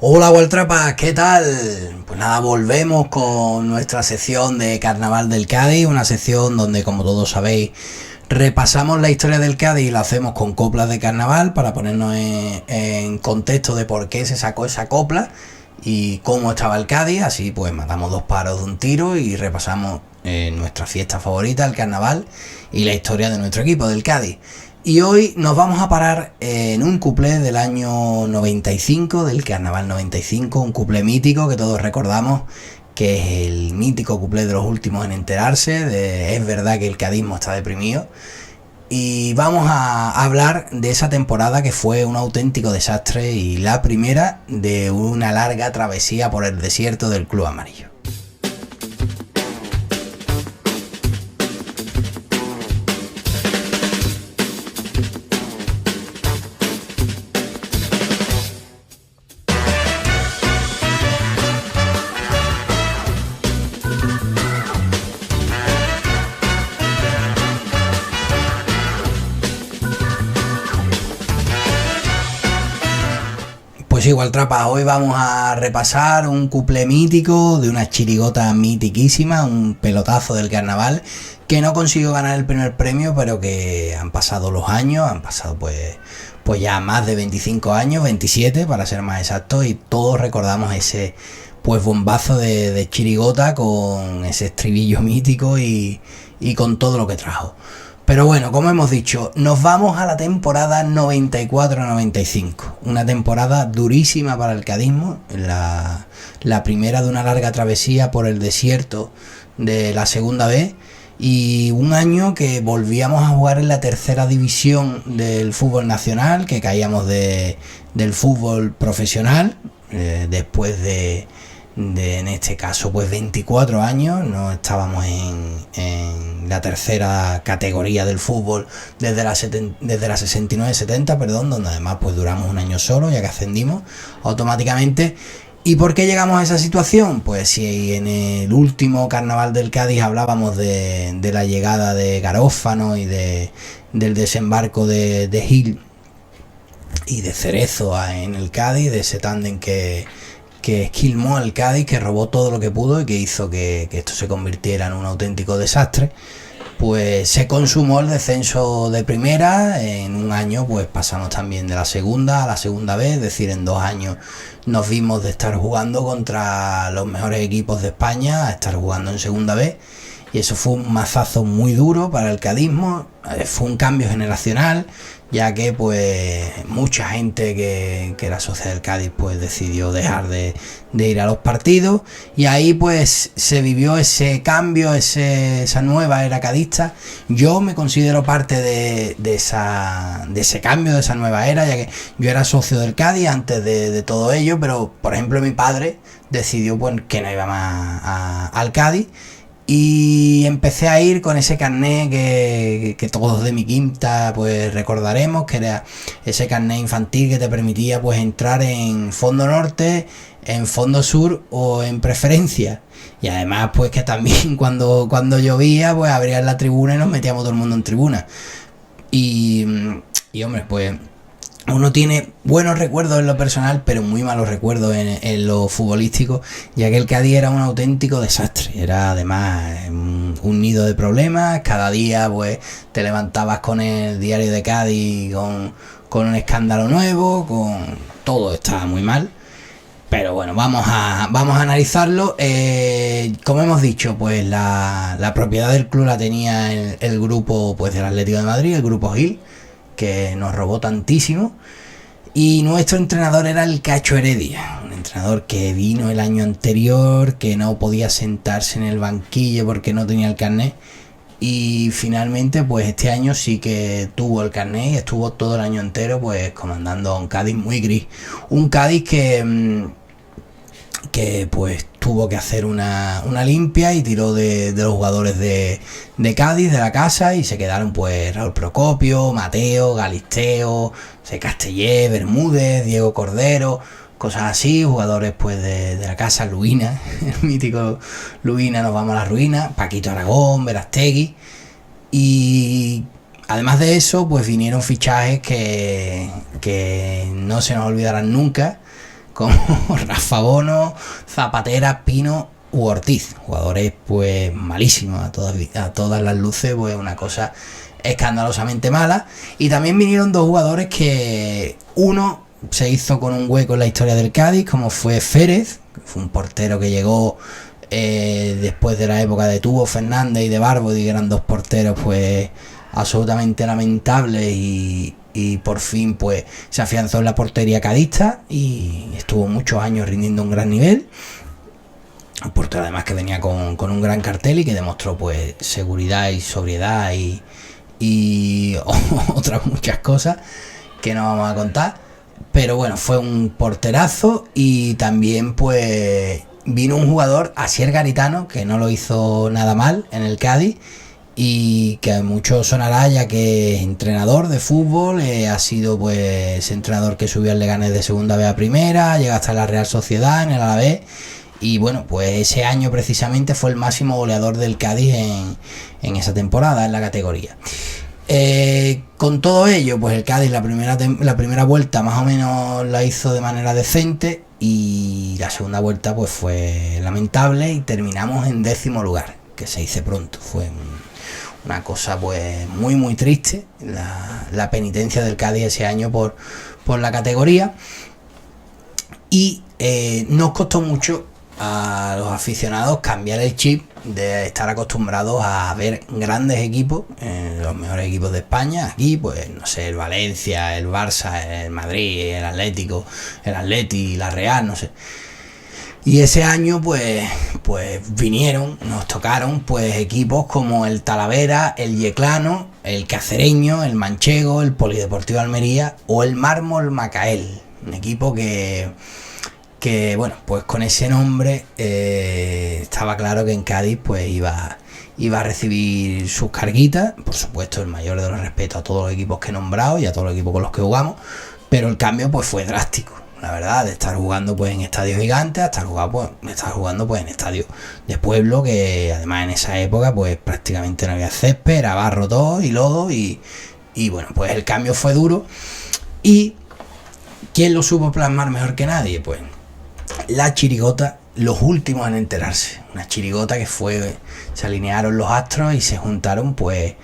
Hola Waltrapas, ¿qué tal? Pues nada, volvemos con nuestra sección de Carnaval del Cádiz, una sección donde, como todos sabéis, repasamos la historia del Cádiz y la hacemos con coplas de carnaval para ponernos en contexto de por qué se sacó esa copla y cómo estaba el Cádiz. Así pues matamos dos pájaros de un tiro y repasamos nuestra fiesta favorita, el carnaval, y la historia de nuestro equipo, del Cádiz. Y hoy nos vamos a parar en un cuplé del año 95, del Carnaval 95, un cuplé mítico que todos recordamos, que es el mítico cuplé de los últimos en enterarse, de es verdad que el cadismo está deprimido. Y vamos a hablar de esa temporada que fue un auténtico desastre y la primera de una larga travesía por el desierto del Club Amarillo. Pues igual Trapa, hoy vamos a repasar un cuplé mítico de una chirigota mitiquísima, un pelotazo del carnaval que no consiguió ganar el primer premio, pero que han pasado los años, han pasado pues ya más de 25 años, 27 para ser más exactos, y todos recordamos ese pues bombazo de chirigota con ese estribillo mítico y con todo lo que trajo. Pero bueno, como hemos dicho, nos vamos a la temporada 94-95, una temporada durísima para el cadismo, la primera de una larga travesía por el desierto de la segunda B, y un año que volvíamos a jugar en la tercera división del fútbol nacional, que caíamos del fútbol profesional, después de en este caso pues 24 años, no estábamos en la tercera categoría del fútbol desde la 69-70, perdón, donde además pues duramos un año solo, ya que ascendimos automáticamente. ¿Y por qué llegamos a esa situación? Pues si en el último Carnaval del Cádiz hablábamos de la llegada de Garófano y del desembarco de Gil y de Cerezo en el Cádiz, de ese tándem que esquilmó al Cádiz, que robó todo lo que pudo y que hizo que esto se convirtiera en un auténtico desastre, pues se consumó el descenso de primera. En un año pues pasamos también de la segunda a la segunda B, es decir, en 2 años nos vimos de estar jugando contra los mejores equipos de España a estar jugando en segunda B, y eso fue un mazazo muy duro para el cadismo. Fue un cambio generacional, ya que pues mucha gente que era socia del Cádiz pues decidió dejar de ir a los partidos, y ahí pues se vivió ese cambio, esa nueva era cadista. Yo me considero parte de ese cambio, de esa nueva era, ya que yo era socio del Cádiz antes de todo ello, pero por ejemplo mi padre decidió pues que no iba más al Cádiz, y empecé a ir con ese carnet que todos de mi quinta pues recordaremos, que era ese carnet infantil que te permitía pues entrar en fondo norte, en fondo sur o en preferencia. Y además pues que también cuando llovía pues abrían la tribuna y nos metíamos todo el mundo en tribuna. Y hombre, pues uno tiene buenos recuerdos en lo personal, pero muy malos recuerdos en lo futbolístico, ya que el Cádiz era un auténtico desastre. Era además un nido de problemas. Cada día pues te levantabas con el diario de Cádiz con un escándalo nuevo, con todo estaba muy mal. Pero bueno, vamos a analizarlo. Como hemos dicho, pues la propiedad del club la tenía el grupo pues del Atlético de Madrid, el grupo Gil, que nos robó tantísimo, y nuestro entrenador era el Cacho Heredia, un entrenador que vino el año anterior, que no podía sentarse en el banquillo porque no tenía el carnet, y finalmente pues este año sí que tuvo el carnet y estuvo todo el año entero pues comandando a un Cádiz muy gris, un Cádiz que pues tuvo que hacer una limpia y tiró de los jugadores de Cádiz, de la casa, y se quedaron pues Raúl Procopio, Mateo, Galisteo, Castellé, Bermúdez, Diego Cordero, cosas así, jugadores pues de la casa, Luina, el mítico Luina, nos vamos a la ruina, Paquito Aragón, Verastegui. Y además de eso pues vinieron fichajes que no se nos olvidarán nunca, como Rafa Bono, Zapatera, Pino u Ortiz, jugadores pues malísimos a todas las luces, pues una cosa escandalosamente mala. Y también vinieron dos jugadores que uno se hizo con un hueco en la historia del Cádiz, como fue Férez, que fue un portero que llegó después de la época de Tubo Fernández y de Barbodi, que eran dos porteros pues absolutamente lamentables, y por fin pues se afianzó en la portería cadista y estuvo muchos años rindiendo un gran nivel. Un portero además que venía con un gran cartel y que demostró pues seguridad y sobriedad y otras muchas cosas que no vamos a contar. Pero bueno, fue un porterazo. Y también pues vino un jugador, Asier Garitano, que no lo hizo nada mal en el Cádiz y que a muchos sonará, ya que es entrenador de fútbol, ha sido pues entrenador que subió al Leganés de segunda B a primera, llega hasta la Real Sociedad en el Alavés. Y bueno, pues ese año precisamente fue el máximo goleador del Cádiz en esa temporada, en la categoría. Con todo ello, pues el Cádiz la primera vuelta más o menos la hizo de manera decente, y la segunda vuelta pues fue lamentable y terminamos en 10º lugar, que se dice pronto. Fue una cosa pues muy muy triste la penitencia del Cádiz ese año por la categoría. Y nos costó mucho a los aficionados cambiar el chip de estar acostumbrados a ver grandes equipos, los mejores equipos de España, aquí pues no sé, el Valencia, el Barça, el Madrid, el Atlético, el Atleti, la Real, no sé. Y ese año pues nos tocaron pues equipos como el Talavera, el Yeclano, el Cacereño, el Manchego, el Polideportivo Almería o el Mármol Macael, un equipo que bueno, pues con ese nombre estaba claro que en Cádiz pues iba a recibir sus carguitas. Por supuesto, el mayor de los respetos a todos los equipos que he nombrado y a todos los equipos con los que jugamos, pero el cambio pues fue drástico, la verdad, de estar jugando pues en estadios gigantes a estar jugando pues en estadios de pueblo, que además en esa época pues prácticamente no había césped, era barro todo y lodo, y bueno, pues el cambio fue duro. ¿Y quién lo supo plasmar mejor que nadie? Pues la chirigota, los últimos en enterarse. Una chirigota que se alinearon los astros y se juntaron pues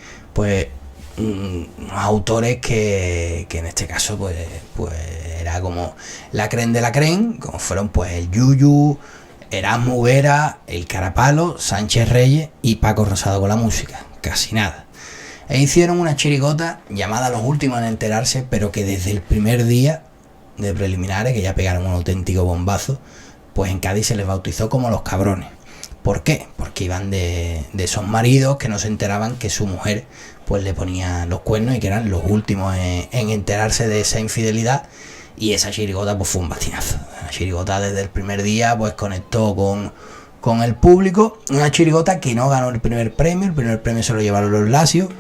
unos autores que en este caso pues era como la creen de la creen, como fueron pues el Yuyu, Erasmo Vera, el Carapalo, Sánchez Reyes y Paco Rosado con la música, casi nada. E hicieron una chirigota llamada Los Últimos en Enterarse, pero que desde el primer día de preliminares, que ya pegaron un auténtico bombazo, pues en Cádiz se les bautizó como Los Cabrones. ¿Por qué? Porque iban de esos maridos que no se enteraban que su mujer pues le ponía los cuernos y que eran los últimos en enterarse de esa infidelidad. Y esa chirigota pues fue un bastinazo. La chirigota desde el primer día pues conectó con el público. Una chirigota que no ganó el primer premio se lo llevaron los Lasios.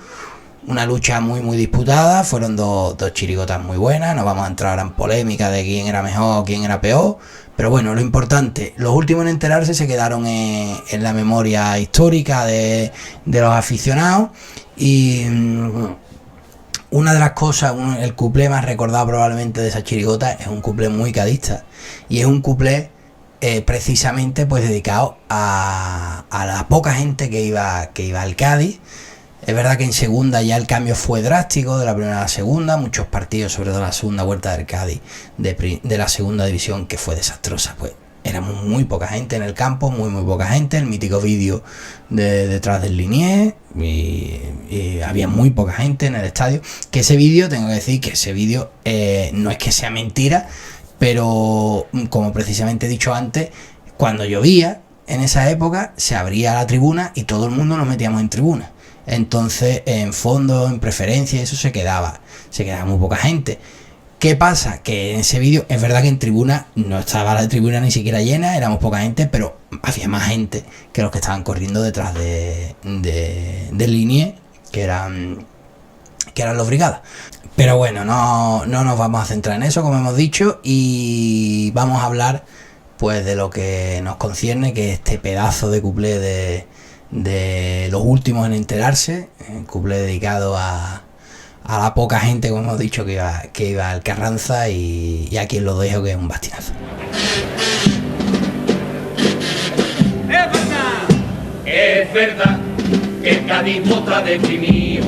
Una lucha muy muy disputada, fueron dos chirigotas muy buenas. No vamos a entrar en polémica de quién era mejor o quién era peor, pero bueno, lo importante, los últimos en enterarse se quedaron en la memoria histórica de los aficionados. Y una de las cosas, el cuplé más recordado probablemente de esa chirigota es un cuplé muy cadista, y es un cuplé precisamente pues dedicado a la poca gente que iba al Cádiz. Es verdad que en segunda ya el cambio fue drástico, de la primera a la segunda, muchos partidos, sobre todo la segunda vuelta del Cádiz de la segunda división, que fue desastrosa, pues éramos muy poca gente en el campo, muy poca gente. El mítico vídeo detrás del Liniers, y había muy poca gente en el estadio, que ese vídeo, tengo que decir que ese vídeo no es que sea mentira, pero como precisamente he dicho antes, cuando llovía en esa época se abría la tribuna y todo el mundo nos metíamos en tribuna. Entonces, en fondo, en preferencia, eso se quedaba muy poca gente. ¿Qué pasa? Que en ese vídeo es verdad que en tribuna no estaba la tribuna ni siquiera llena, éramos poca gente, pero había más gente que los que estaban corriendo detrás del Liniers, que eran los Brigadas. Pero bueno, no nos vamos a centrar en eso, como hemos dicho, y vamos a hablar pues de lo que nos concierne, que es este pedazo de cuplé de los últimos en enterarse, un cuplé dedicado a a la poca gente, como hemos dicho, que iba al Carranza, y aquí lo dejo, que es un bastinazo. Es verdad que el cadismo está deprimido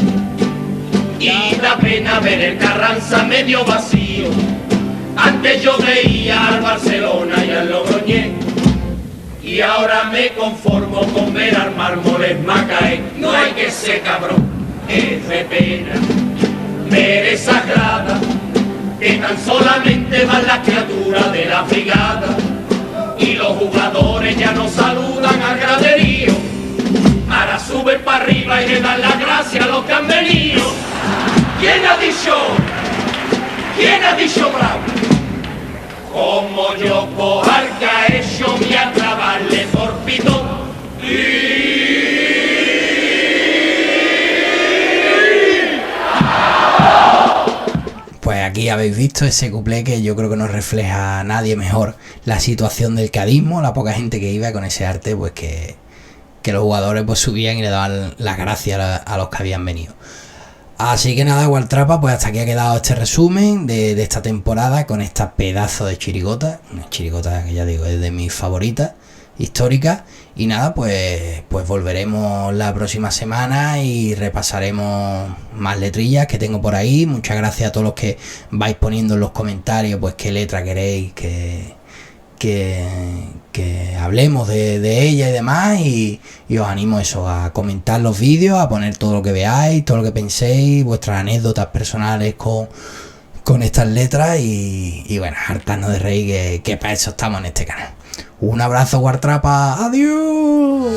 y da pena ver el Carranza medio vacío. Antes yo veía al Barcelona y al Logroñés, y ahora me conformo con ver al Mármoles Macaé. No hay que ser cabrón, es de pena ver esa grada que tan solamente van las criaturas de la brigada, y los jugadores ya no saludan al graderío, ahora suben para arriba y le dan las gracias a los que han venido. ¿Quién ha dicho? ¿Quién ha dicho bravo? Como yo coja el que ha hecho mi a clavarle por pitón. Pues aquí habéis visto ese cuplé, que yo creo que no refleja a nadie mejor la situación del cadismo, la poca gente que iba, con ese arte, pues que los jugadores pues subían y le daban las gracias a los que habían venido. Así que nada, Gualtrapa, pues hasta aquí ha quedado este resumen de esta temporada, con esta pedazo de chirigota, una chirigota que ya digo es de mis favoritas históricas. Y nada, pues volveremos la próxima semana y repasaremos más letrillas que tengo por ahí. Muchas gracias a todos los que vais poniendo en los comentarios pues qué letra queréis que hablemos de ella y demás, y os animo eso, a comentar los vídeos, a poner todo lo que veáis, todo lo que penséis, vuestras anécdotas personales con estas letras, y bueno, hartarnos de reír, que para eso estamos en este canal. Un abrazo, Guartrapa, adiós.